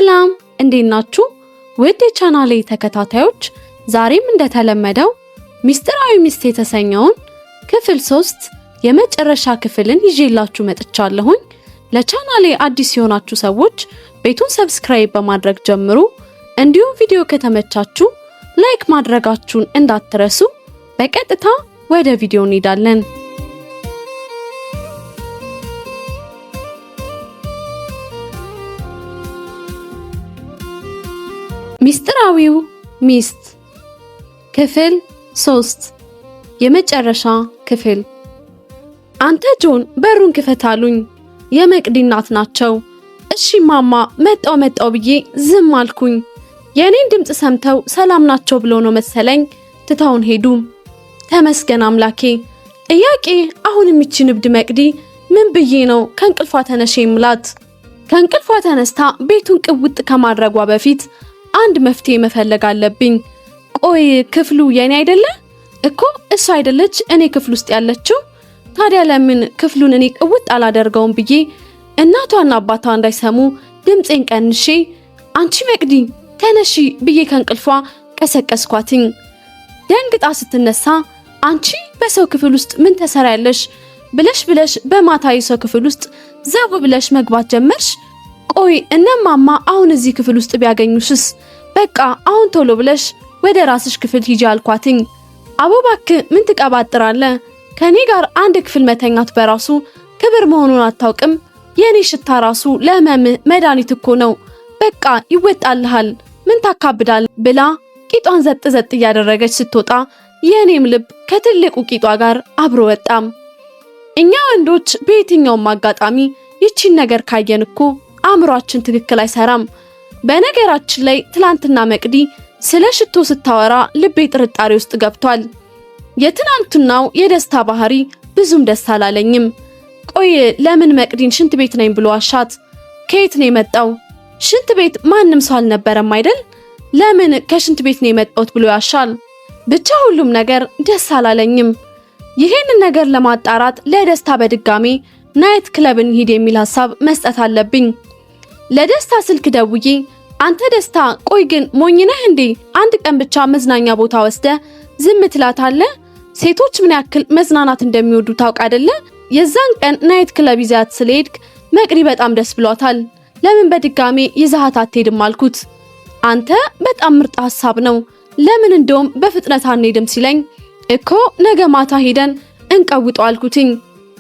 ሰላም እንዴት ናችሁ? ውድ የቻናሌ ተከታታዮች ዛሬም እንደተለመደው ሚስጥራዊ ሚስት የተሰኘውን ክፍል 3 የመጨረሻ ክፍልን ይዤላችሁ መጥቻለሁኝ። ለቻናሌ አዲስ የሆናችሁ ሰዎች ቤቱን ሰብስክራይብ በማድረግ ጀምሩ። እንዲሁም ቪዲዮ ከተመቻችሁ ላይክ ማድረጋችሁን እንዳትረሱ። በቀጥታ ወደ ቪዲዮ እንሄዳለን። ሚስጥራዊው ሚስት ክፍል 3 የመጨረሻ ክፍል። አንተ ጆን በሩን ክፈታሉኝ። የመቅዲ እናት ናቸው። እሺ ማማ መጣው ብዬ ዝም አልኩኝ። የኔን ድምጽ ሰምተው ሰላም ናቸው ብሎ ነው መሰለኝ ትታውን ሄዱ። ተመስገን አምላኬ። ጥያቄ አሁን የሚቺ ንብድ መቅዲ ምን ብዬ ነው ከእንቅልፏ ተነሽ የምላት? ከእንቅልፏ ተነስታ ቤቱን ቅውጥ ከማድረጓ በፊት አንድ መፍትሄ መፈለግ አለብኝ። ቆይ ክፍሉ የኔ አይደለ እኮ? እሷ አይደለች እኔ ክፍል ውስጥ ያለችው? ታዲያ ለምን ክፍሉን እኔ ቅውጥ አላደርገውም ብዬ እናቷና አባቷ እንዳይሰሙ ድምጼን ቀንሼ አንቺ መቅዲ ተነሺ ብዬ ከእንቅልፏ ቀሰቀስኳትኝ። ደንግጣ ስትነሳ አንቺ በሰው ክፍል ውስጥ ምን ተሰራያለሽ ብለሽ በማታ የሰው ክፍል ውስጥ ዘው ብለሽ መግባት ጀመርሽ? ቆይ እነማማ አሁን እዚህ ክፍል ውስጥ ቢያገኙሽስ? በቃ አሁን ቶሎ ብለሽ ወደ ራስሽ ክፍል ሂጂ አልኳትኝ። አቦባክ ምን ትቀባጥራለ? ከኔ ጋር አንድ ክፍል መተኛት በራሱ ክብር መሆኑን አታውቅም? የኔ ሽታ ራሱ ለህመም መድኃኒት እኮ ነው። በቃ ይወጣልሃል፣ ምን ታካብዳል ብላ ቂጧን ዘጥ እያደረገች ስትወጣ የኔም ልብ ከትልቁ ቂጧ ጋር አብሮ ወጣም። እኛ ወንዶች በየትኛውም አጋጣሚ ይቺን ነገር ካየን እኮ አእምሯችን ትክክል አይሰራም። በነገራችን ላይ ትላንትና መቅዲ ስለ ሽቶ ስታወራ ልቤ ጥርጣሬ ውስጥ ገብቷል። የትናንትናው የደስታ ባህሪ ብዙም ደስ አላለኝም። ቆይ ለምን መቅዲን ሽንት ቤት ነኝ ብሎ አሻት? ከየት ነው የመጣው? ሽንት ቤት ማንም ሰው አልነበረም አይደል? ለምን ከሽንት ቤት ነው የመጣሁት ብሎ ያሻል? ብቻ ሁሉም ነገር ደስ አላለኝም። ይሄንን ነገር ለማጣራት ለደስታ በድጋሜ ናይት ክለብን ሂድ የሚል ሐሳብ መስጠት አለብኝ። ለደስታ ስልክ ደውዬ አንተ ደስታ ቆይ ግን ሞኝ ነህ እንዴ? አንድ ቀን ብቻ መዝናኛ ቦታ ወስደ ዝም ትላታለህ? ሴቶች ምን ያክል መዝናናት እንደሚወዱ ታውቅ አይደለ? የዛን ቀን ናይት ክለብ ይዛት ስለሄድክ መቅዲ በጣም ደስ ብሏታል። ለምን በድጋሜ ይዛሃት አትሄድም አልኩት። አንተ በጣም ምርጥ ሐሳብ ነው። ለምን እንደውም በፍጥነት አንሄድም ሲለኝ እኮ ነገ ማታ ሄደን እንቀውጠው አልኩትኝ።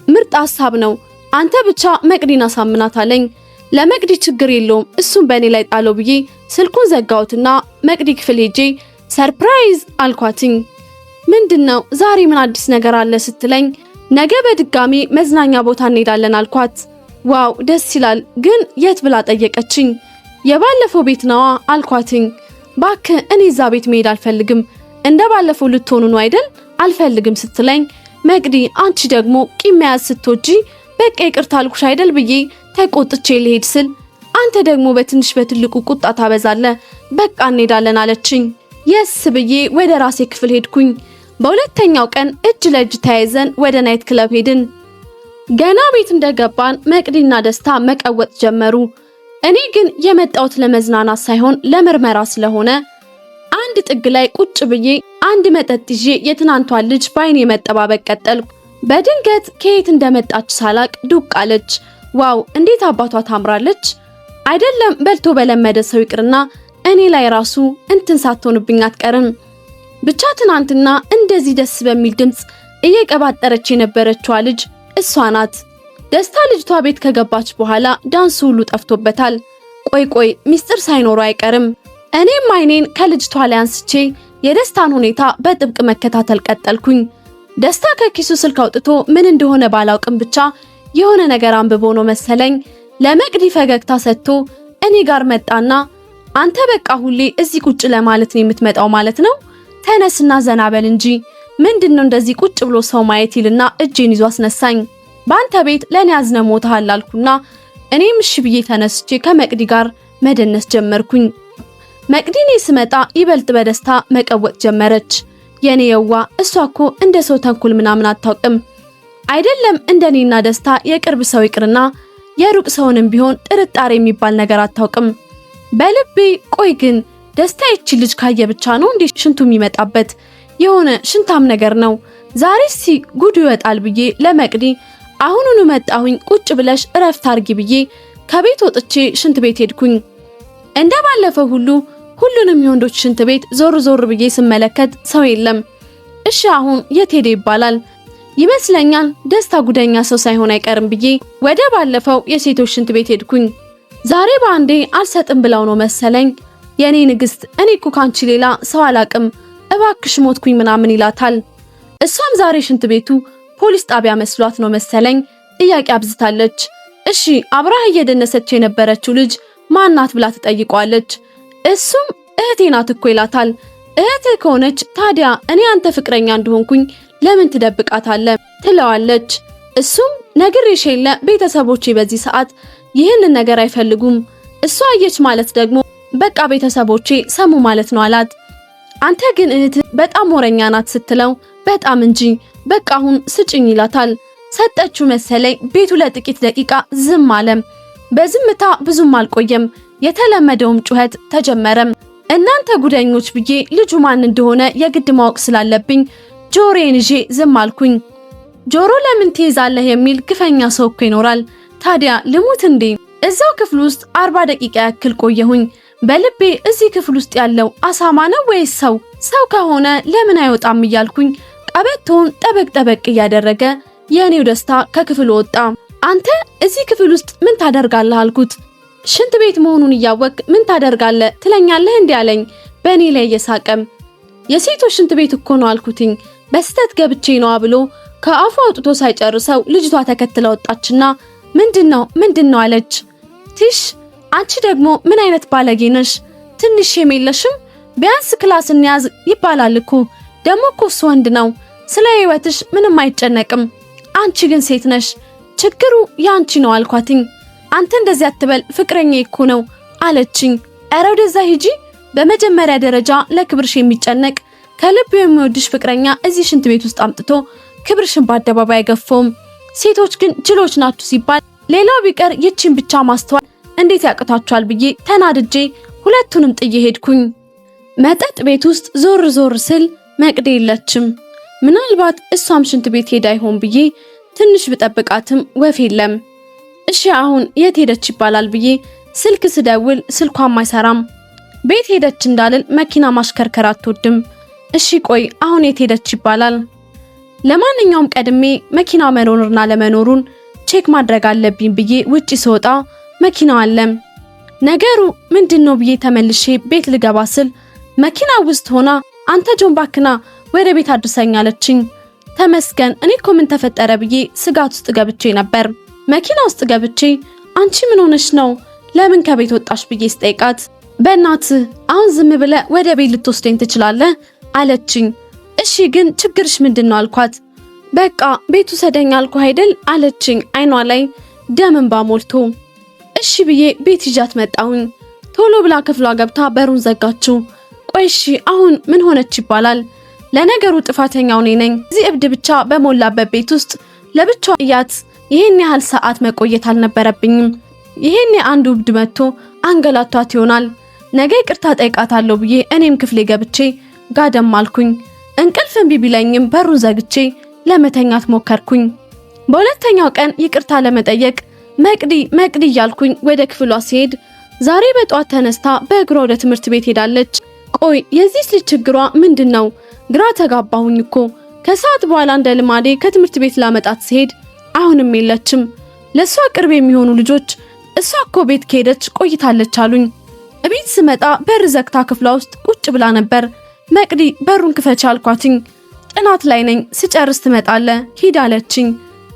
ምርጥ ሐሳብ ነው። አንተ ብቻ መቅዲን አሳምናት አለኝ። ለመቅዲ ችግር የለውም እሱም በእኔ ላይ ጣለው ብዬ ስልኩን ዘጋሁትና መቅዲ ክፍል ሄጄ ሰርፕራይዝ አልኳትኝ። ምንድነው ዛሬ ምን አዲስ ነገር አለ ስትለኝ ነገ በድጋሚ መዝናኛ ቦታ እንሄዳለን አልኳት። ዋው ደስ ይላል፣ ግን የት ብላ ጠየቀችኝ። የባለፈው ቤት ነዋ አልኳትኝ። ባክ እኔ እዛ ቤት መሄድ አልፈልግም፣ እንደ ባለፈው ልትሆኑ ነው አይደል? አልፈልግም ስትለኝ መቅዲ አንቺ ደግሞ ቂም መያዝ ስትወጂ በቃ ይቅርታ አልኩሽ አይደል ብዬ ተቆጥቼ ልሄድ ስል አንተ ደግሞ በትንሽ በትልቁ ቁጣ ታበዛለ፣ በቃ እንሄዳለን አለችኝ። የስ ብዬ ወደ ራሴ ክፍል ሄድኩኝ። በሁለተኛው ቀን እጅ ለእጅ ተያይዘን ወደ ናይት ክለብ ሄድን። ገና ቤት እንደገባን መቅዲና ደስታ መቀወጥ ጀመሩ። እኔ ግን የመጣሁት ለመዝናናት ሳይሆን ለምርመራ ስለሆነ አንድ ጥግ ላይ ቁጭ ብዬ አንድ መጠጥ ይዤ የትናንቷን ልጅ ባይኔ መጠባበቅ ቀጠልኩ። በድንገት ከየት እንደመጣች ሳላቅ ዱቅ አለች። ዋው እንዴት አባቷ ታምራለች! አይደለም በልቶ በለመደ ሰው ይቅርና እኔ ላይ ራሱ እንትን ሳትሆንብኝ አትቀርም። ብቻ ትናንትና እንደዚህ ደስ በሚል ድምጽ እየቀባጠረች የነበረችዋ ልጅ እሷ ናት። ደስታ ልጅቷ ቤት ከገባች በኋላ ዳንሱ ሁሉ ጠፍቶበታል። ቆይ ሚስጥር ሳይኖሩ አይቀርም። እኔም አይኔን ከልጅቷ ላይ አንስቼ የደስታን ሁኔታ በጥብቅ መከታተል ቀጠልኩኝ። ደስታ ከኪሱ ስልክ አውጥቶ ምን እንደሆነ ባላውቅም ብቻ የሆነ ነገር አንብቦ ነው መሰለኝ ለመቅዲ ፈገግታ ሰጥቶ እኔ ጋር መጣና አንተ በቃ ሁሌ እዚህ ቁጭ ለማለት ነው የምትመጣው ማለት ነው? ተነስና ዘና በል እንጂ ምንድነው እንደዚህ ቁጭ ብሎ ሰው ማየት ይልና እጄን ይዞ አስነሳኝ። በአንተ ቤት ለኔ አዝነ ሞታል አልኩና እኔም እሺ ብዬ ተነስቼ ከመቅዲ ጋር መደነስ ጀመርኩኝ። መቅዲኔ ስመጣ ይበልጥ በደስታ መቀወጥ ጀመረች። የኔ የዋ እሷ እኮ እንደ ሰው ተንኩል ምናምን አታውቅም። አይደለም እንደኔና ደስታ የቅርብ ሰው ይቅርና የሩቅ ሰውንም ቢሆን ጥርጣሬ የሚባል ነገር አታውቅም። በልቤ ቆይ ግን ደስታ ይቺ ልጅ ካየ ብቻ ነው እንዴ ሽንቱ የሚመጣበት? የሆነ ሽንታም ነገር ነው። ዛሬስ ጉዱ ይወጣል ብዬ ለመቅዲ አሁኑኑ መጣሁኝ ቁጭ ብለሽ እረፍት አርጊ ብዬ ከቤት ወጥቼ ሽንት ቤት ሄድኩኝ። እንደባለፈው ሁሉ ሁሉንም የወንዶች ሽንት ቤት ዞር ዞር ብዬ ስመለከት ሰው የለም። እሺ አሁን የት ሄደ ይባላል? ይመስለኛል ደስታ ጉደኛ ሰው ሳይሆን አይቀርም ብዬ ወደ ባለፈው የሴቶች ሽንት ቤት ሄድኩኝ። ዛሬ ባንዴ አልሰጥም ብለው ነው መሰለኝ የኔ ንግስት፣ እኔ እኮ ካንቺ ሌላ ሰው አላቅም እባክሽ ሞትኩኝ ምናምን ይላታል። እሷም ዛሬ ሽንት ቤቱ ፖሊስ ጣቢያ መስሏት ነው መሰለኝ ጥያቄ አብዝታለች። እሺ አብራህ እየደነሰች የነበረችው ልጅ ማናት ብላ ትጠይቀዋለች። እሱም እህቴ ናት እኮ ይላታል። እህትህ ከሆነች ታዲያ እኔ አንተ ፍቅረኛ እንደሆንኩኝ ለምን ትደብቃታለህ ትለዋለች። እሱም ነግሬሽ የለ ቤተሰቦቼ በዚህ ሰዓት ይህንን ነገር አይፈልጉም። እሷ አየች ማለት ደግሞ በቃ ቤተሰቦቼ ሰሙ ማለት ነው አላት። አንተ ግን እህትህ በጣም ወረኛ ናት ስትለው በጣም እንጂ በቃ አሁን ስጭኝ ይላታል። ሰጠችው መሰለኝ። ቤቱ ለጥቂት ደቂቃ ዝም አለም። በዝምታ ብዙም አልቆየም። የተለመደውም ጩኸት ተጀመረም። እናንተ ጉደኞች ብዬ ልጁ ማን እንደሆነ የግድ ማወቅ ስላለብኝ ጆሮዬን ይዤ ዝም አልኩኝ። ጆሮ ለምን ትይዛለህ የሚል ግፈኛ ሰው እኮ ይኖራል። ታዲያ ልሙት እንዴ? እዛው ክፍል ውስጥ 40 ደቂቃ ያክል ቆየሁኝ። በልቤ እዚህ ክፍል ውስጥ ያለው አሳማ ነው ወይስ ሰው? ሰው ከሆነ ለምን አይወጣም እያልኩኝ ቀበቶውን ጠበቅ ጠበቅ እያደረገ የኔው ደስታ ከክፍሉ ወጣ። አንተ እዚህ ክፍል ውስጥ ምን ታደርጋለህ አልኩት። ሽንት ቤት መሆኑን እያወቅ ምን ታደርጋለህ ትለኛለህ እንዴ አለኝ በእኔ ላይ እየሳቀም። የሴቶች ሽንት ቤት እኮ ነው አልኩትኝ። በስተት ገብቼ ነው ብሎ ከአፉ አውጥቶ ሳይጨርሰው ልጅቷ ተከትላ ወጣችና ምንድነው አለች። ትሽ አንቺ ደግሞ ምን አይነት ባለጌ ነሽ? ትንሽ የሜለሽም ቢያንስ ክላስ እንያዝ ይባላል እኮ። ደግሞ እኮ እሱ ወንድ ነው፣ ስለ ህይወትሽ ምንም አይጨነቅም። አንቺ ግን ሴት ነሽ፣ ችግሩ ያንቺ ነው አልኳትኝ። አንተ እንደዚህ አትበል ፍቅረኛ እኮ ነው አለችኝ። ኧረ ወደዛ ሂጂ። በመጀመሪያ ደረጃ ለክብርሽ የሚጨነቅ ከልብ የሚወድሽ ፍቅረኛ እዚህ ሽንት ቤት ውስጥ አምጥቶ ክብርሽን በአደባባይ አይገፈውም። ሴቶች ግን ጅሎች ናችሁ ሲባል ሌላው ቢቀር ይቺን ብቻ ማስተዋል እንዴት ያቅታችኋል ብዬ ተናድጄ ሁለቱንም ጥዬ ሄድኩኝ። መጠጥ ቤት ውስጥ ዞር ዞር ስል መቅዲ የለችም። ምናልባት እሷም ሽንት ቤት ሄዳ ይሆን ብዬ ትንሽ ብጠብቃትም ወፍ የለም። እሺ አሁን የት ሄደች ይባላል ብዬ ስልክ ስደውል ስልኳም አይሰራም። ቤት ሄደች እንዳልል መኪና ማሽከርከር አትወድም። እሺ ቆይ አሁን የት ሄደች ይባላል? ለማንኛውም ቀድሜ መኪና መኖርና ለመኖሩን ቼክ ማድረግ አለብኝ ብዬ ውጪ ስወጣ መኪናው አለም። ነገሩ ምንድነው ብዬ ተመልሼ ቤት ልገባ ስል መኪና ውስጥ ሆና አንተ ጆን ባክና ወደ ቤት አድርሰኛለችኝ። ተመስገን። እኔ እኮ ምን ተፈጠረ ብዬ ስጋት ውስጥ ገብቼ ነበር። መኪና ውስጥ ገብቼ አንቺ ምን ሆነሽ ነው ለምን ከቤት ወጣሽ ብዬ ስጠይቃት በእናትህ አሁን ዝም ብለ ወደ ቤት ልትወስደኝ ትችላለህ አለችኝ። እሺ ግን ችግርሽ ምንድነው አልኳት። በቃ ቤቱ ሰደኝ አልኩ አይደል አለችኝ አይኗ ላይ ደም እንባ ሞልቶ። እሺ ብዬ ቤት ይዣት መጣሁኝ። ቶሎ ብላ ክፍሏ ገብታ በሩን ዘጋችው። ቆይ እሺ አሁን ምን ሆነች ይባላል? ለነገሩ ጥፋተኛው እኔ ነኝ። እዚህ እብድ ብቻ በሞላበት ቤት ውስጥ ለብቻዋ እያት ይሄን ያህል ሰዓት መቆየት አልነበረብኝም። ይሄን አንዱ እብድ መጥቶ አንገላቷት ይሆናል። ነገ ይቅርታ ጠይቃታለሁ ብዬ እኔም ክፍሌ ገብቼ ጋደም አልኩኝ። እንቅልፍ እምቢ ቢለኝም በሩን ዘግቼ ለመተኛት ሞከርኩኝ። በሁለተኛው ቀን ይቅርታ ለመጠየቅ መቅዲ እያልኩኝ ወደ ክፍሏ ሲሄድ ዛሬ በጧት ተነስታ በእግሯ ወደ ትምህርት ቤት ሄዳለች። ቆይ የዚህ ልጅ ችግሯ ምንድነው? ግራ ተጋባሁኝ እኮ። ከሰዓት በኋላ እንደ ልማዴ ከትምህርት ቤት ላመጣት ሲሄድ አሁንም የለችም። ለሷ ቅርብ የሚሆኑ ልጆች እሷ እኮ ቤት ከሄደች ቆይታለች አሉኝ። እቤት ስመጣ በር ዘግታ ክፍሏ ውስጥ ቁጭ ብላ ነበር። መቅዲ በሩን ክፈች አልኳትኝ። ጥናት ላይ ነኝ ስጨርስ ትመጣለህ ሂድ አለችኝ።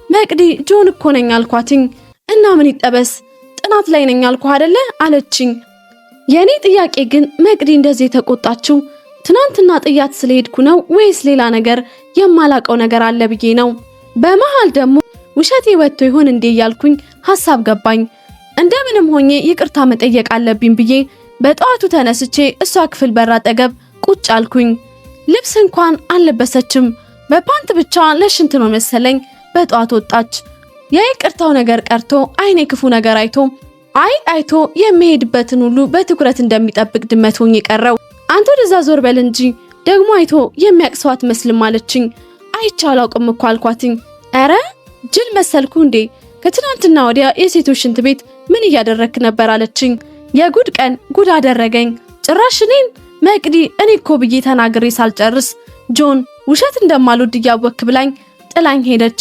መቅዲ ጆን እኮ ነኝ አልኳትኝ። እና ምን ይጠበስ ጥናት ላይ ነኝ አልኩ አይደለ አለችኝ። የኔ ጥያቄ ግን መቅዲ እንደዚህ ተቆጣችው ትናንትና ጥያት ስለሄድኩ ነው ወይስ ሌላ ነገር የማላቀው ነገር አለ ብዬ ነው? በመሃል ደግሞ ውሸቴ ወጥቶ ይሆን እንዴ ያልኩኝ ሐሳብ ገባኝ። እንደምንም ሆኜ ይቅርታ መጠየቅ አለብኝ ብዬ በጧቱ ተነስቼ እሷ ክፍል በር አጠገብ ቁጭ አልኩኝ። ልብስ እንኳን አልለበሰችም። በፓንት ብቻ ለሽንት ነው መሰለኝ በጧት ወጣች። የይቅርታው ነገር ቀርቶ አይኔ ክፉ ነገር አይቶ አይቶ የሚሄድበትን ሁሉ በትኩረት እንደሚጠብቅ ድመት ሆኜ ቀረው። አንተ ወደዛ ዞር በል እንጂ ደግሞ አይቶ የሚያቅሰው አትመስልም አለችኝ። አይቼ አላውቅም እኮ አልኳትኝ። ኧረ ጅል መሰልኩ እንዴ? ከትናንትና ወዲያ የሴቶች ሽንት ቤት ምን እያደረክ ነበር አለችኝ። የጉድ ቀን ጉድ አደረገኝ። ጭራሽ እኔን መቅዲ እኔ እኮ ብዬ ተናግሬ ሳልጨርስ ጆን ውሸት እንደማልወድ እያወክ ብላኝ ጥላኝ ሄደች።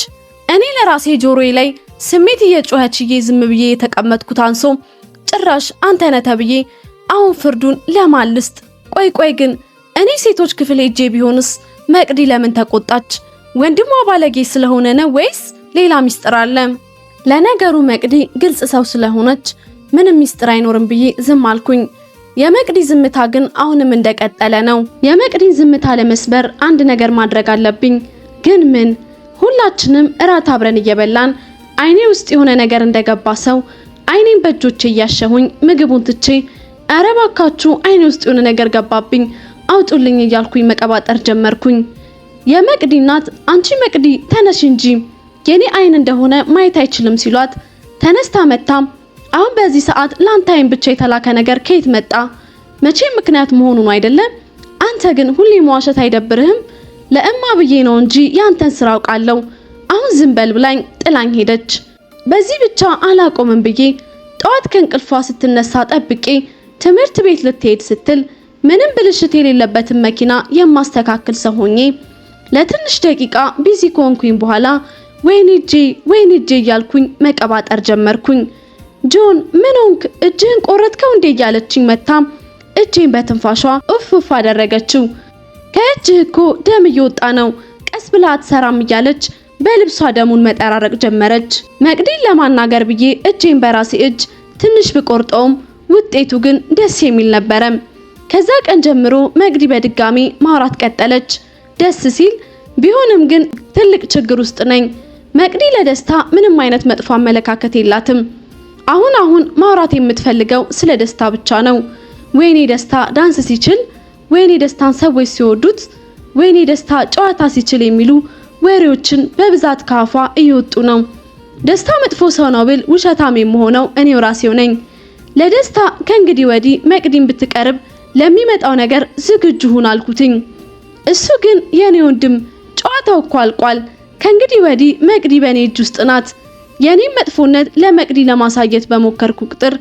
እኔ ለራሴ ጆሮዬ ላይ ስሜት እየጮኸችዬ ዝም ብዬ የተቀመጥኩት አንሶ ጭራሽ አንተ ነህ ተብዬ አሁን ፍርዱን ለማልስት። ቆይ ግን እኔ ሴቶች ክፍል ሄጄ ቢሆንስ መቅዲ ለምን ተቆጣች? ወንድሟ ባለጌ ስለሆነ ነው ወይስ ሌላ ሚስጥር አለ? ለነገሩ መቅዲ ግልጽ ሰው ስለሆነች ምንም ሚስጥር አይኖርም ብዬ ዝም አልኩኝ። የመቅዲ ዝምታ ግን አሁንም እንደቀጠለ ነው። የመቅዲን ዝምታ ለመስበር አንድ ነገር ማድረግ አለብኝ። ግን ምን? ሁላችንም እራት አብረን እየበላን አይኔ ውስጥ የሆነ ነገር እንደገባ ሰው አይኔን በእጆቼ እያሸሁኝ ምግቡን ትቼ ኧረ እባካችሁ አይኔ ውስጥ የሆነ ነገር ገባብኝ አውጡልኝ እያልኩኝ መቀባጠር ጀመርኩኝ። የመቅዲ እናት አንቺ መቅዲ ተነሽ እንጂ የኔ አይን እንደሆነ ማየት አይችልም ሲሏት ተነስታ መጣ። አሁን በዚህ ሰዓት ላንተ አይን ብቻ የተላከ ነገር ከየት መጣ? መቼም ምክንያት መሆኑ ነው አይደለም? አንተ ግን ሁሌ መዋሸት አይደብርህም? ለእማ ብዬ ነው እንጂ ያንተን ስራ አውቃለሁ። አሁን ዝም በል ብላኝ ጥላኝ ሄደች። በዚህ ብቻ አላቆምም ብዬ ጠዋት ከእንቅልፏ ስትነሳ ጠብቄ ትምህርት ቤት ልትሄድ ስትል ምንም ብልሽት የሌለበትን መኪና የማስተካከል ሰው ሆኜ ለትንሽ ደቂቃ ቢዚ ከሆንኩኝ በኋላ ወይኔ እጄ እያልኩኝ መቀባጠር ጀመርኩኝ። ጆን ምን ሆንክ? እጅህን ቆረጥከው እንዴ እያለችኝ መታ እጄን በትንፋሿ ኡፍ አደረገችው። ከእጅህ እኮ ደም እየወጣ ነው፣ ቀስ ብላ አትሰራም እያለች በልብሷ ደሙን መጠራረቅ ጀመረች። መቅዲን ለማናገር ብዬ እጄን በራሴ እጅ ትንሽ ብቆርጠውም ውጤቱ ግን ደስ የሚል ነበረ። ከዛ ቀን ጀምሮ መቅዲ በድጋሚ ማውራት ቀጠለች። ደስ ሲል ቢሆንም ግን ትልቅ ችግር ውስጥ ነኝ። መቅዲ ለደስታ ምንም አይነት መጥፎ አመለካከት የላትም። አሁን ማውራት የምትፈልገው ስለ ደስታ ብቻ ነው። ወይኔ ደስታ ዳንስ ሲችል፣ ወይኔ ደስታን ሰዎች ሲወዱት፣ ወይኔ ደስታ ጨዋታ ሲችል የሚሉ ወሬዎችን በብዛት ካፏ እየወጡ ነው። ደስታ መጥፎ ሰው ነው ብል ውሸታም የምሆነው እኔው ራሴው ነኝ። ለደስታ ከእንግዲህ ወዲህ መቅዲን ብትቀርብ ለሚመጣው ነገር ዝግጁ ሁን አልኩትኝ። እሱ ግን የኔ ወንድም ጨዋታው እኮ አልቋል። ከእንግዲህ ወዲህ መቅዲ በኔ እጅ ውስጥ ናት። የኔን መጥፎነት ለመቅዲ ለማሳየት በሞከርኩ ቁጥር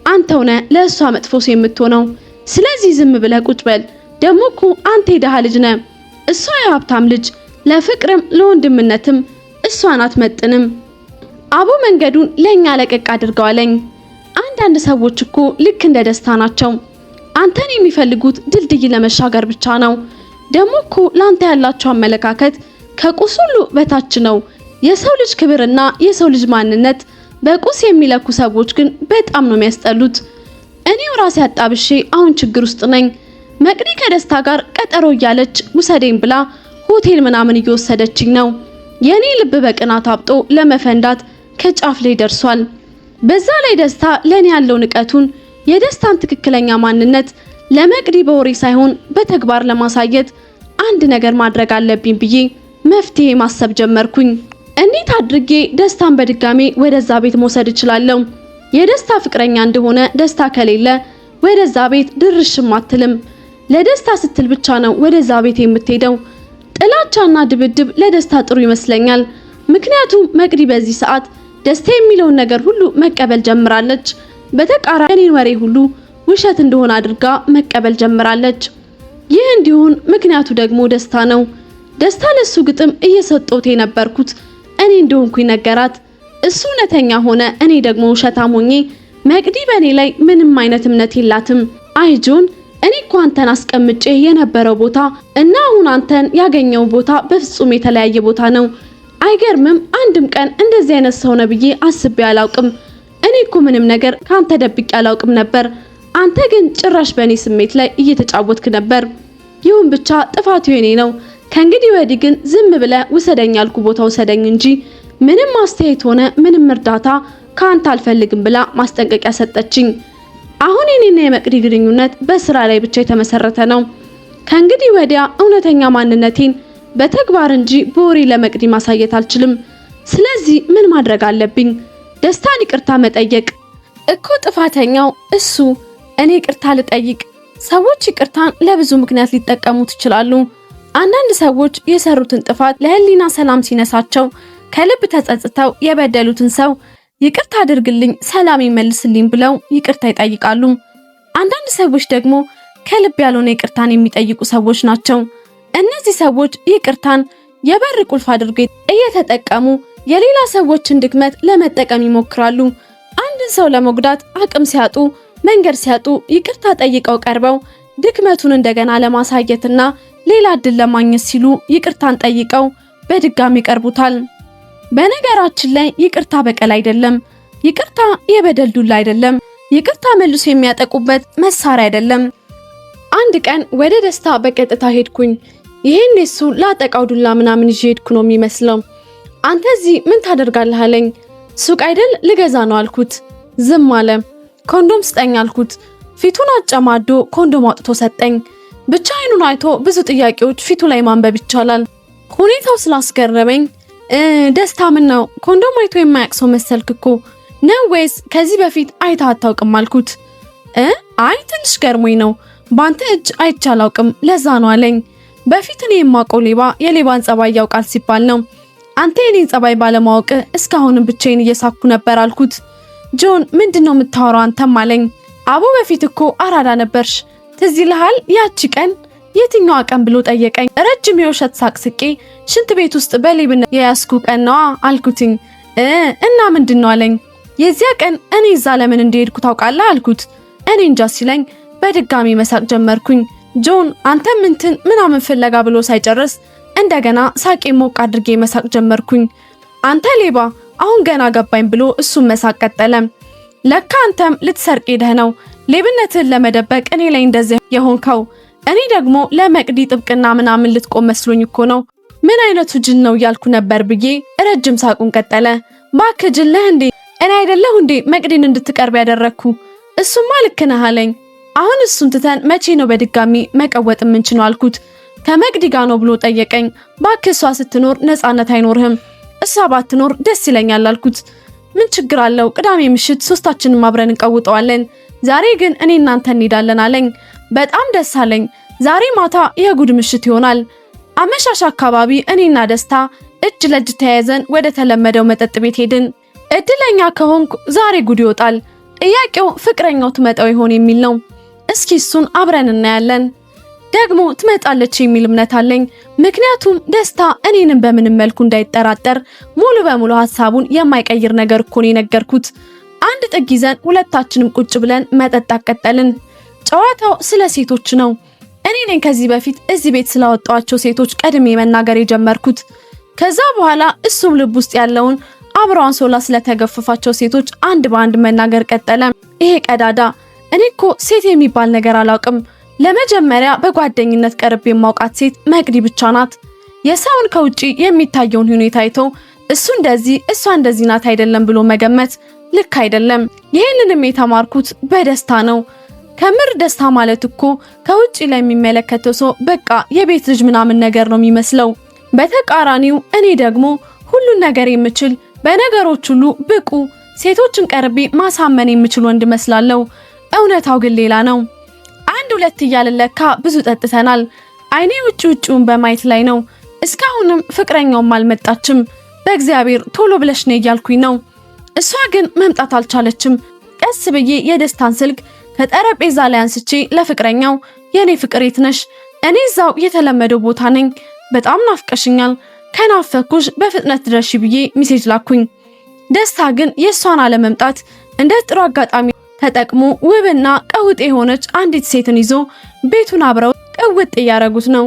አንተው ነህ ለእሷ መጥፎስ የምትሆነው። ስለዚህ ዝም ብለህ ቁጭ በል። ደግሞ እኮ አንተ የደሃ ልጅ ነህ፣ እሷ የሀብታም ልጅ። ለፍቅርም ለወንድምነትም እሷን አትመጥንም። አቦ መንገዱን ለኛ ለቀቅ አድርገዋለኝ። አንዳንድ ሰዎች እኮ ልክ እንደ ደስታ ናቸው። አንተን የሚፈልጉት ድልድይ ለመሻገር ብቻ ነው። ደግሞ እኮ ላንተ ያላቸው አመለካከት ከቁስ ሁሉ በታች ነው። የሰው ልጅ ክብርና የሰው ልጅ ማንነት በቁስ የሚለኩ ሰዎች ግን በጣም ነው የሚያስጠሉት። እኔው ራሴ አጣብሼ አሁን ችግር ውስጥ ነኝ። መቅዲ ከደስታ ጋር ቀጠሮ እያለች ውሰደኝ ብላ ሆቴል ምናምን እየወሰደችኝ ነው። የኔ ልብ በቅናት አብጦ ለመፈንዳት ከጫፍ ላይ ደርሷል። በዛ ላይ ደስታ ለኔ ያለው ንቀቱን የደስታን ትክክለኛ ማንነት ለመቅዲ በወሬ ሳይሆን በተግባር ለማሳየት አንድ ነገር ማድረግ አለብኝ ብዬ መፍትሄ ማሰብ ጀመርኩኝ። እንዴት አድርጌ ደስታን በድጋሚ ወደዛ ቤት መውሰድ እችላለሁ? የደስታ ፍቅረኛ እንደሆነ ደስታ ከሌለ ወደዛ ቤት ድርሽም አትልም። ለደስታ ስትል ብቻ ነው ወደዛ ቤት የምትሄደው። ጥላቻና ድብድብ ለደስታ ጥሩ ይመስለኛል። ምክንያቱም መቅዲ በዚህ ሰዓት ደስታ የሚለውን ነገር ሁሉ መቀበል ጀምራለች። በተቃራኒ የኔን ወሬ ሁሉ ውሸት እንደሆነ አድርጋ መቀበል ጀምራለች። ይህ እንዲሆን ምክንያቱ ደግሞ ደስታ ነው። ደስታ ለሱ ግጥም እየሰጠሁት የነበርኩት እኔ እንደሆንኩኝ ነገራት። እሱ እውነተኛ ሆነ፣ እኔ ደግሞ ውሸታም ሆኜ መቅዲ በእኔ ላይ ምንም አይነት እምነት የላትም። አይ ጆን፣ እኔ እኮ አንተን አስቀምጬ የነበረው ቦታ እና አሁን አንተን ያገኘው ቦታ በፍጹም የተለያየ ቦታ ነው። አይገርምም? አንድም ቀን እንደዚህ አይነት ሰው ነው ብዬ አስቤ አላውቅም። እኔ እኮ ምንም ነገር ካንተ ደብቄ አላውቅም ነበር። አንተ ግን ጭራሽ በእኔ ስሜት ላይ እየተጫወትክ ነበር። ይሁን ብቻ ጥፋቱ የኔ ነው። ከእንግዲህ ወዲህ ግን ዝም ብለህ ውሰደኝ ያልኩ ቦታ ውሰደኝ እንጂ ምንም አስተያየት ሆነ ምንም እርዳታ ካንተ አልፈልግም ብላ ማስጠንቀቂያ ሰጠችኝ። አሁን የኔና የመቅዲ ግንኙነት በስራ ላይ ብቻ የተመሰረተ ነው። ከእንግዲህ ወዲያ እውነተኛ ማንነቴን በተግባር እንጂ በወሬ ለመቅዲ ማሳየት አልችልም። ስለዚህ ምን ማድረግ አለብኝ? ደስታን ይቅርታ መጠየቅ። እኮ ጥፋተኛው እሱ። እኔ ይቅርታ ልጠይቅ። ሰዎች ይቅርታን ለብዙ ምክንያት ሊጠቀሙት ይችላሉ። አንዳንድ ሰዎች የሰሩትን ጥፋት ለህሊና ሰላም ሲነሳቸው ከልብ ተጸጽተው የበደሉትን ሰው ይቅርታ አድርግልኝ፣ ሰላም ይመልስልኝ ብለው ይቅርታ ይጠይቃሉ። አንዳንድ ሰዎች ደግሞ ከልብ ያልሆነ ይቅርታን የሚጠይቁ ሰዎች ናቸው። እነዚህ ሰዎች ይቅርታን የበር ቁልፍ አድርገው እየተጠቀሙ የሌላ ሰዎችን ድክመት ለመጠቀም ይሞክራሉ። አንድን ሰው ለመጉዳት አቅም ሲያጡ፣ መንገድ ሲያጡ ይቅርታ ጠይቀው ቀርበው ድክመቱን እንደገና ለማሳየትና ሌላ እድል ለማግኘት ሲሉ ይቅርታን ጠይቀው በድጋሚ ይቀርቡታል። በነገራችን ላይ ይቅርታ በቀል አይደለም። ይቅርታ የበደል ዱላ አይደለም። ይቅርታ መልሶ የሚያጠቁበት መሳሪያ አይደለም። አንድ ቀን ወደ ደስታ በቀጥታ ሄድኩኝ። ይሄን እሱ ላጠቃው ዱላ ምናምን ይዤ ሄድኩ ነው የሚመስለው። አንተ እዚህ ምን ታደርጋለህ አለኝ። ሱቅ አይደል ልገዛ ነው አልኩት። ዝም አለ። ኮንዶም ስጠኝ አልኩት። ፊቱን አጨማዶ ኮንዶም አውጥቶ ሰጠኝ። ብቻ አይኑን አይቶ ብዙ ጥያቄዎች ፊቱ ላይ ማንበብ ይቻላል። ሁኔታው ስላስገረመኝ ደስታ ምን ነው ኮንዶም አይቶ የማያውቅ ሰው መሰልክ እኮ ነው ወይስ ከዚህ በፊት አይታ አታውቅም አልኩት። አይ ትንሽ ገርሞኝ ነው፣ ባንተ እጅ አይቼ አላውቅም ለዛ ነው አለኝ። በፊት እኔ የማውቀው ሌባ የሌባን ጸባይ ያውቃል ሲባል ነው። አንተ የኔን ጸባይ ባለማወቅ እስካሁንም ብቻዬን እየሳኩ ነበር አልኩት። ጆን ምንድነው የምታወራው አንተም አለኝ። አቦ በፊት እኮ አራዳ ነበርሽ፣ ትዝ ይልሃል ያቺ ቀን? የትኛዋ ቀን ብሎ ጠየቀኝ። ረጅም የውሸት ሳቅ ስቄ ሽንት ቤት ውስጥ በሌብነት የያዝኩ ቀን ነዋ አልኩትኝ። እና ምንድነው አለኝ። የዚያ ቀን እኔ እዛ ለምን እንደሄድኩ ታውቃለህ አልኩት። እኔ እንጃ ሲለኝ በድጋሚ መሳቅ ጀመርኩኝ። ጆን አንተም እንትን ምናምን ፍለጋ ብሎ ሳይጨርስ እንደገና ሳቄ ሞቅ አድርጌ መሳቅ ጀመርኩኝ። አንተ ሌባ አሁን ገና ገባኝ ብሎ እሱም መሳቅ ቀጠለ። ለካ አንተም ልትሰርቅ ሄደህ ነው ሌብነትን ለመደበቅ እኔ ላይ እንደዚህ የሆንከው። እኔ ደግሞ ለመቅዲ ጥብቅና ምናምን ልትቆም መስሎኝ እኮ ነው። ምን አይነቱ ጅል ነው እያልኩ ነበር ብዬ ረጅም ሳቁን ቀጠለ። እባክህ ጅል ነህ እንዴ? እኔ አይደለሁ እንዴ መቅዲን እንድትቀርብ ያደረግኩ? እሱማ ልክ ነህ አለኝ። አሁን እሱን ትተን መቼ ነው በድጋሚ መቀወጥ የምንችለው አልኩት። ከመቅዲ ጋር ነው ብሎ ጠየቀኝ። እባክህ እሷ ስትኖር ነፃነት አይኖርህም፣ እሷ ባትኖር ደስ ይለኛል አልኩት። ምን ችግር አለው? ቅዳሜ ምሽት ሶስታችንም አብረን እንቀውጠዋለን። ዛሬ ግን እኔ እናንተ እንሄዳለን አለኝ። በጣም ደስ አለኝ። ዛሬ ማታ የጉድ ምሽት ይሆናል። አመሻሽ አካባቢ እኔና ደስታ እጅ ለእጅ ተያይዘን ወደ ተለመደው መጠጥ ቤት ሄድን። እድለኛ ከሆንኩ ዛሬ ጉድ ይወጣል። ጥያቄው ፍቅረኛው ትመጣው ይሆን የሚል ነው። እስኪ እሱን አብረን እናያለን። ደግሞ ትመጣለች የሚል እምነት አለኝ። ምክንያቱም ደስታ እኔንም በምንም መልኩ እንዳይጠራጠር ሙሉ በሙሉ ሐሳቡን የማይቀይር ነገር እኮ ነው የነገርኩት። አንድ ጥግ ይዘን ሁለታችንም ቁጭ ብለን መጠጣት ቀጠልን። ጨዋታው ስለ ሴቶች ነው። እኔ ነኝ ከዚህ በፊት እዚህ ቤት ስላወጣቸው ሴቶች ቀድሜ መናገር የጀመርኩት። ከዛ በኋላ እሱም ልብ ውስጥ ያለውን አብረዋን ሶላ ስለተገፈፋቸው ሴቶች አንድ በአንድ መናገር ቀጠለ። ይሄ ቀዳዳ እኔ እኮ ሴት የሚባል ነገር አላውቅም። ለመጀመሪያ በጓደኝነት ቀርብ የማውቃት ሴት መቅዲ ብቻ ናት። የሰውን ከውጪ የሚታየውን ሁኔታ አይቶ እሱ እንደዚህ እሷ እንደዚህ ናት አይደለም ብሎ መገመት ልክ አይደለም። ይህንንም የተማርኩት በደስታ ነው። ከምር ደስታ ማለት እኮ ከውጪ ላይ የሚመለከተው ሰው በቃ የቤት ልጅ ምናምን ነገር ነው የሚመስለው። በተቃራኒው እኔ ደግሞ ሁሉን ነገር የምችል በነገሮች ሁሉ ብቁ ሴቶችን ቀርቤ ማሳመን የምችል ወንድ መስላለሁ። እውነታው ግን ሌላ ነው። አንድ ሁለት እያልን ለካ ብዙ ጠጥተናል። አይኔ ውጪውን በማየት ላይ ነው። እስካሁንም ፍቅረኛውም አልመጣችም። በእግዚአብሔር ቶሎ ብለሽ ነይ እያልኩኝ ነው። እሷ ግን መምጣት አልቻለችም። ቀስ ብዬ የደስታን ስልክ ከጠረጴዛ ላይ አንስቼ ለፍቅረኛው የኔ ፍቅር የት ነሽ? እኔ እዛው የተለመደው ቦታ ነኝ። በጣም ናፍቀሽኛል። ከናፈኩሽ በፍጥነት ድረሺ ብዬ ሜሴጅ ላኩኝ። ደስታ ግን የሷን አለመምጣት እንደ ጥሩ አጋጣሚ ተጠቅሞ ውብና ቀውጥ የሆነች አንዲት ሴትን ይዞ ቤቱን አብረው ቀውጥ እያረጉት ነው።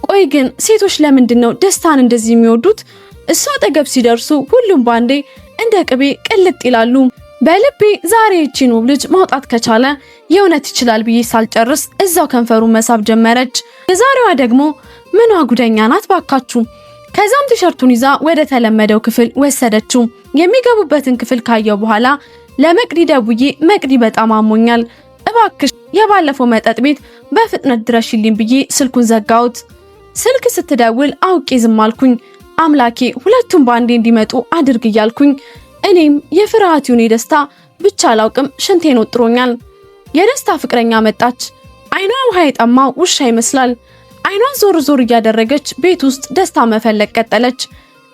ቆይ ግን ሴቶች ለምንድን ነው ደስታን እንደዚህ የሚወዱት? እሷ አጠገብ ሲደርሱ ሁሉም ባንዴ እንደ ቅቤ ቅልጥ ይላሉ። በልቤ ዛሬ እቺን ውብ ልጅ ማውጣት ከቻለ የእውነት ይችላል ብዬ ሳልጨርስ እዛው ከንፈሩን መሳብ ጀመረች። የዛሬዋ ደግሞ ምኗ ጉደኛ ናት ባካችሁ። ከዛም ቲሸርቱን ይዛ ወደ ተለመደው ክፍል ወሰደችው። የሚገቡበትን ክፍል ካየው በኋላ ለመቅዲ ደውዬ መቅዲ በጣም አሞኛል፣ እባክሽ የባለፈው መጠጥ ቤት በፍጥነት ድረሽልኝ ብዬ ስልኩን ዘጋሁት። ስልክ ስትደውል አውቄ ዝም አልኩኝ። አምላኬ ሁለቱም ባንዴ እንዲመጡ አድርግ እያልኩኝ እኔም የፍርሃቱን ደስታ ብቻ አላውቅም ሽንቴን ወጥሮኛል። የደስታ ፍቅረኛ መጣች። አይኗ ውሃ የጠማው ውሻ ይመስላል። አይኗን ዞር ዞር እያደረገች ቤት ውስጥ ደስታ መፈለግ ቀጠለች።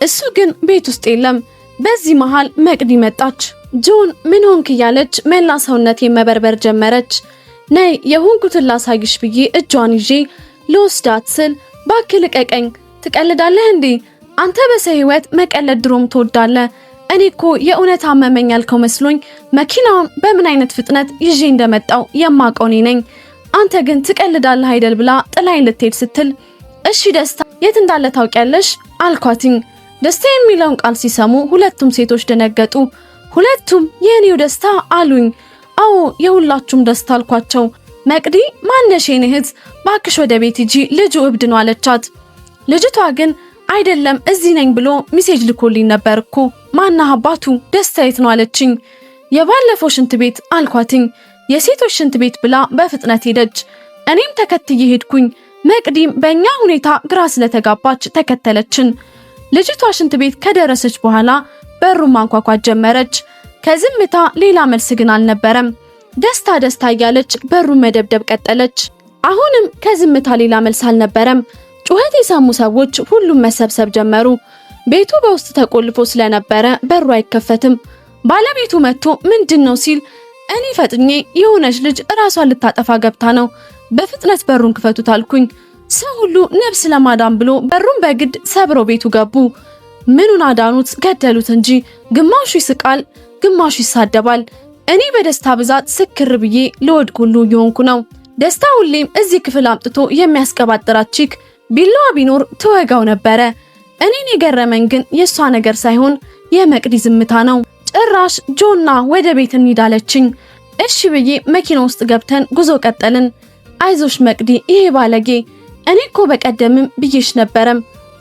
እሱ ግን ቤት ውስጥ የለም። በዚህ መሃል መቅዲ መጣች። ጆን ምን ሆንክ እያለች መላ ሰውነቴን መበርበር ጀመረች። ነይ የሆንኩትን ላሳይሽ ብዬ እጇን ይዤ ልወስዳት ስል ባክህ ልቀቀኝ፣ ትቀልዳለህ እንዴ? አንተ በሰው ህይወት መቀለድ ድሮም ትወዳለህ። እኔ እኮ የእውነት አመመኝ ያልከው መስሎኝ መኪናውን በምን አይነት ፍጥነት ይዤ እንደመጣው የማውቀው እኔ ነኝ። አንተ ግን ትቀልዳለህ አይደል ብላ ጥላኝ ልትሄድ ስትል እሺ ደስታ የት እንዳለ ታውቂያለሽ አልኳትኝ። ደስታ የሚለውን ቃል ሲሰሙ ሁለቱም ሴቶች ደነገጡ። ሁለቱም የኔው ደስታ አሉኝ። አዎ የሁላችሁም ደስታ አልኳቸው። መቅዲ ማነሽ የኔ እህት? ባክሽ ወደ ቤት ሂጂ ልጁ እብድ ነው አለቻት። ልጅቷ ግን አይደለም እዚህ ነኝ ብሎ ሚሴጅ ልኮልኝ ነበር እኮ ማናህ አባቱ ደስታ የት ነው አለችኝ። የባለፈው ሽንት ቤት አልኳትኝ። የሴቶች ሽንት ቤት ብላ በፍጥነት ሄደች። እኔም ተከትዬ ሄድኩኝ። መቅዲም በእኛ ሁኔታ ግራ ስለተጋባች ተከተለችን። ልጅቷ ሽንት ቤት ከደረሰች በኋላ በሩን ማንኳኳት ጀመረች። ከዝምታ ሌላ መልስ ግን አልነበረም። ደስታ ደስታ እያለች በሩን መደብደብ ቀጠለች። አሁንም ከዝምታ ሌላ መልስ አልነበረም። ጩኸት የሰሙ ሰዎች ሁሉም መሰብሰብ ጀመሩ። ቤቱ በውስጥ ተቆልፎ ስለነበረ በሩ አይከፈትም። ባለቤቱ መጥቶ ምንድነው ሲል እኔ ፈጥኜ የሆነች ልጅ ራሷን ልታጠፋ ገብታ ነው፣ በፍጥነት በሩን ክፈቱት አልኩኝ። ሰው ሁሉ ነፍስ ለማዳን ብሎ በሩን በግድ ሰብረው ቤቱ ገቡ። ምኑን አዳኑት? ገደሉት እንጂ። ግማሹ ይስቃል፣ ግማሹ ይሳደባል። እኔ በደስታ ብዛት ስክር ብዬ ልወድቅ ሁሉ እየሆንኩ ነው። ደስታ ሁሌም እዚህ ክፍል አምጥቶ የሚያስቀባጥራት ቺክ ቢላዋ ቢኖር ትወጋው ነበረ። እኔን የገረመኝ ግን የሷ ነገር ሳይሆን የመቅዲ ዝምታ ነው። ጭራሽ ጆና ወደ ቤት እንሂዳለችኝ። እሺ ብዬ መኪና ውስጥ ገብተን ጉዞ ቀጠልን። አይዞሽ መቅዲ ይሄ ባለጌ እኔ እኮ በቀደምም ብዬሽ ነበረም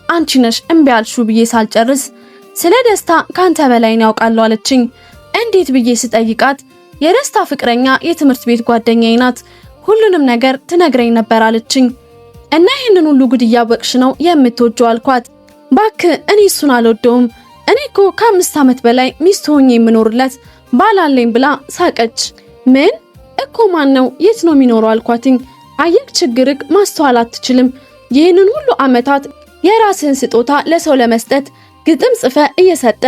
አንቺ ነሽ እምቢ አልሽው ብዬ ሳልጨርስ ስለ ደስታ ካንተ በላይ ያውቃለሁ አለችኝ። እንዴት ብዬ ስጠይቃት የደስታ ፍቅረኛ የትምህርት ቤት ጓደኛዬ ናት፣ ሁሉንም ነገር ትነግረኝ ነበር አለችኝ። እና ይሄንን ሁሉ ጉድ እያወቅሽ ነው የምትወጂው አልኳት። ባክ እኔ እሱን አልወደውም፣ እኔ እኮ ከ5 ዓመት በላይ ሚስት ሆኜ የምኖርለት ባላለኝ ብላ ሳቀች። ምን እኮ ማን ነው የት ነው የሚኖረው አልኳትኝ። አየክ ችግርክ ማስተዋል አትችልም። ይህንን ሁሉ ዓመታት የራስህን ስጦታ ለሰው ለመስጠት ግጥም ጽፈ እየሰጠ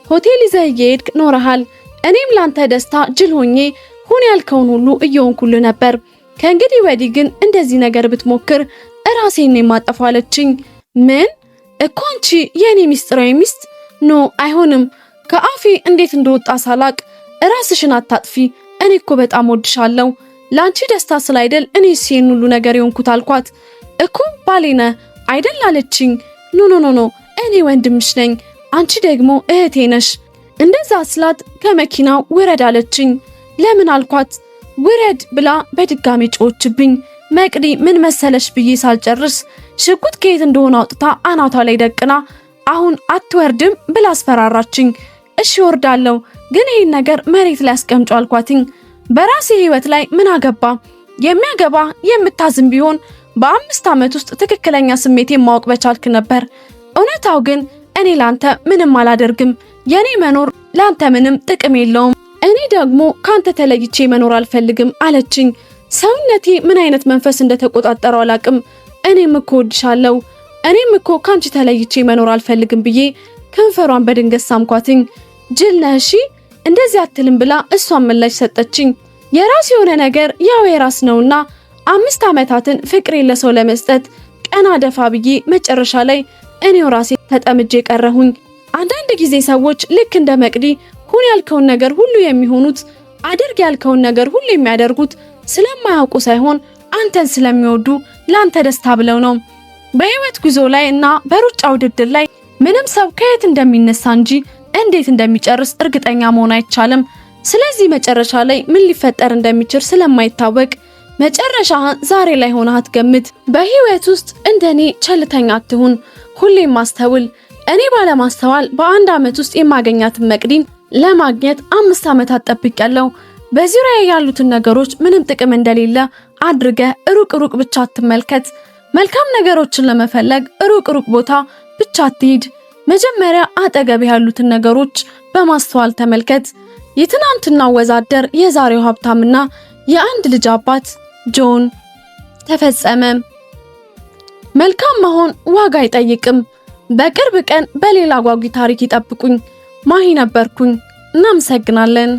ሆቴል ይዘህ እየሄድክ ኖረሃል። እኔም ላንተ ደስታ ጅል ሆኜ ሁን ያልከውን ሁሉ እየሆንኩልህ ነበር። ከእንግዲህ ወዲህ ግን እንደዚህ ነገር ብትሞክር ራሴን የማጠፋው አለችኝ። ምን እኮ አንቺ የኔ ሚስጥራዊ ሚስት ኖ አይሆንም። ከአፌ እንዴት እንደወጣ ሳላቅ ራስሽን አታጥፊ። እኔ እኮ በጣም ወድሻለሁ። ላንቺ ደስታ ስላይደል እኔ ሲን ሁሉ ነገር የሆንኩት አልኳት። እኮ ባሌነ አይደል አለችኝ። ኖ እኔ ወንድምሽ ነኝ፣ አንቺ ደግሞ እህቴ ነሽ። እንደዛ ስላት ከመኪናው ውረድ አለችኝ። ለምን አልኳት። ውረድ ብላ በድጋሚ ጮችብኝ። መቅዲ ምን መሰለሽ ብዬ ሳልጨርስ ሽጉጥ ከየት እንደሆነ አውጥታ አናቷ ላይ ደቅና አሁን አትወርድም ብላ አስፈራራችኝ። እሺ ወርዳለሁ፣ ግን ይህን ነገር መሬት ላይ አስቀምጫ አልኳትኝ። በራሴ ህይወት ላይ ምን አገባ? የሚያገባ የምታዝም ቢሆን በ5 ዓመት ውስጥ ትክክለኛ ስሜቴን ማወቅ በቻልክ ነበር። እውነታው ግን እኔ ላንተ ምንም አላደርግም። የኔ መኖር ላንተ ምንም ጥቅም የለውም። እኔ ደግሞ ካንተ ተለይቼ መኖር አልፈልግም አለችኝ። ሰውነቴ ምን አይነት መንፈስ እንደተቆጣጠረው አላቅም። እኔም እኮ ወድሻለሁ፣ እኔም እኮ ካንቺ ተለይቼ መኖር አልፈልግም ብዬ ከንፈሯን በድንገት ሳምኳትኝ። ጅል ነህ እሺ እንደዚህ አትልም ብላ እሷን ምላሽ ሰጠችኝ። የራስ የሆነ ነገር ያው የራስ ነውና 5 ዓመታትን ፍቅሬን ለሰው ለመስጠት ቀና ደፋ ብዬ መጨረሻ ላይ እኔው ራሴ ተጠምጄ ቀረሁኝ። አንዳንድ ጊዜ ሰዎች ልክ እንደ መቅዲ ሁን ያልከውን ነገር ሁሉ የሚሆኑት፣ አድርግ ያልከውን ነገር ሁሉ የሚያደርጉት ስለማያውቁ ሳይሆን አንተን ስለሚወዱ ላንተ ደስታ ብለው ነው። በህይወት ጉዞ ላይ እና በሩጫ ውድድር ላይ ምንም ሰው ከየት እንደሚነሳ እንጂ እንዴት እንደሚጨርስ እርግጠኛ መሆን አይቻልም። ስለዚህ መጨረሻ ላይ ምን ሊፈጠር እንደሚችል ስለማይታወቅ መጨረሻህን ዛሬ ላይ ሆነህ አትገምት። በህይወት ውስጥ እንደኔ ቸልተኛ አትሁን፣ ሁሌም ማስተውል። እኔ ባለማስተዋል በ1 ዓመት ውስጥ የማገኛትን መቅዲን ለማግኘት 5 ዓመታት ጠብቄያለሁ። በዙሪያ ያሉትን ነገሮች ምንም ጥቅም እንደሌለ አድርገ ሩቅ ብቻ አትመልከት። መልካም ነገሮችን ለመፈለግ ሩቅ ቦታ ብቻ አትሂድ። መጀመሪያ አጠገብ ያሉትን ነገሮች በማስተዋል ተመልከት። የትናንትናው ወዛደር የዛሬው ሀብታምና የአንድ ልጅ አባት ጆን ተፈጸመ። መልካም መሆን ዋጋ አይጠይቅም። በቅርብ ቀን በሌላ ጓጊ ታሪክ ይጠብቁኝ። ማሂ ነበርኩኝ። እናመሰግናለን።